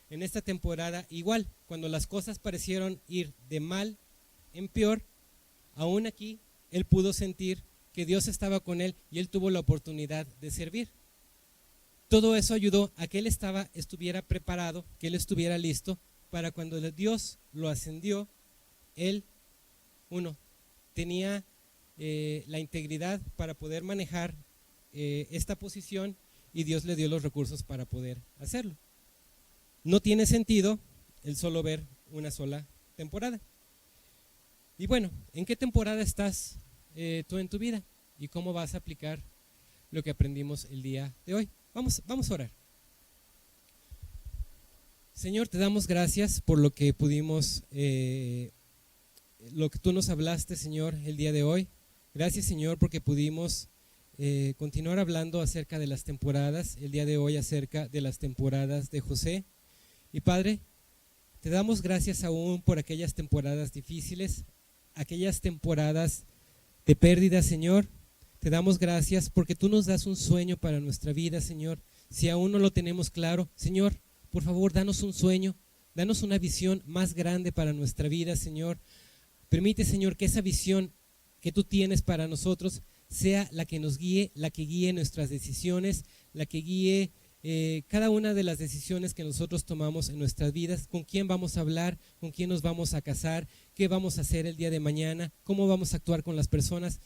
En esta temporada igual, cuando las cosas parecieron ir de mal en peor, aún aquí él pudo sentir que Dios estaba con él y él tuvo la oportunidad de servir. Todo eso ayudó a que él estuviera preparado, que él estuviera listo para cuando Dios lo ascendió. Él, tenía la integridad para poder manejar esta posición, y Dios le dio los recursos para poder hacerlo. No tiene sentido el solo ver una sola temporada. Y bueno, ¿en qué temporada estás tú en tu vida? ¿Y cómo vas a aplicar lo que aprendimos el día de hoy? Vamos a orar. Señor, te damos gracias por lo que pudimos, lo que tú nos hablaste, Señor, el día de hoy. Gracias, Señor, porque pudimos continuar hablando acerca de las temporadas, el día de hoy acerca de las temporadas de José. Y Padre, te damos gracias aún por aquellas temporadas difíciles, aquellas temporadas de pérdida, Señor. Te damos gracias porque tú nos das un sueño para nuestra vida, Señor. Si aún no lo tenemos claro, Señor, por favor, danos un sueño, danos una visión más grande para nuestra vida, Señor. Permite, Señor, que esa visión que tú tienes para nosotros sea la que nos guíe, la que guíe nuestras decisiones, la que guíe cada una de las decisiones que nosotros tomamos en nuestras vidas, con quién vamos a hablar, con quién nos vamos a casar, qué vamos a hacer el día de mañana, cómo vamos a actuar con las personas,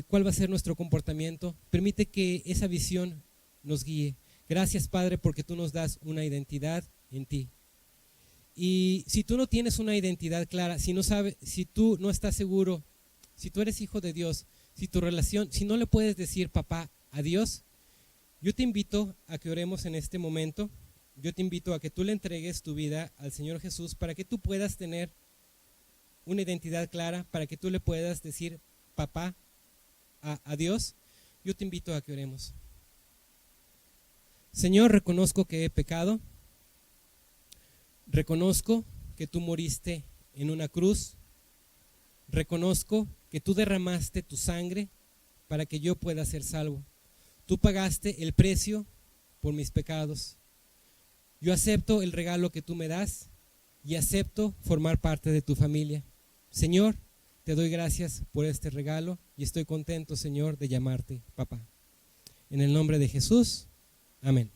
cuál va a ser nuestro comportamiento. Permite que esa visión nos guíe. Gracias, Padre, porque tú nos das una identidad en ti. Y si tú no tienes una identidad clara, si tú no estás seguro, si tú eres hijo de Dios, si no le puedes decir papá a Dios, yo te invito a que oremos en este momento. Yo te invito a que tú le entregues tu vida al Señor Jesús para que tú puedas tener una identidad clara, para que tú le puedas decir papá a Dios. Yo te invito a que oremos. Señor, reconozco que he pecado. Reconozco que tú moriste en una cruz. Reconozco que tú derramaste tu sangre para que yo pueda ser salvo. Tú pagaste el precio por mis pecados. Yo acepto el regalo que tú me das y acepto formar parte de tu familia. Señor, te doy gracias por este regalo y estoy contento, Señor, de llamarte papá. En el nombre de Jesús, amén.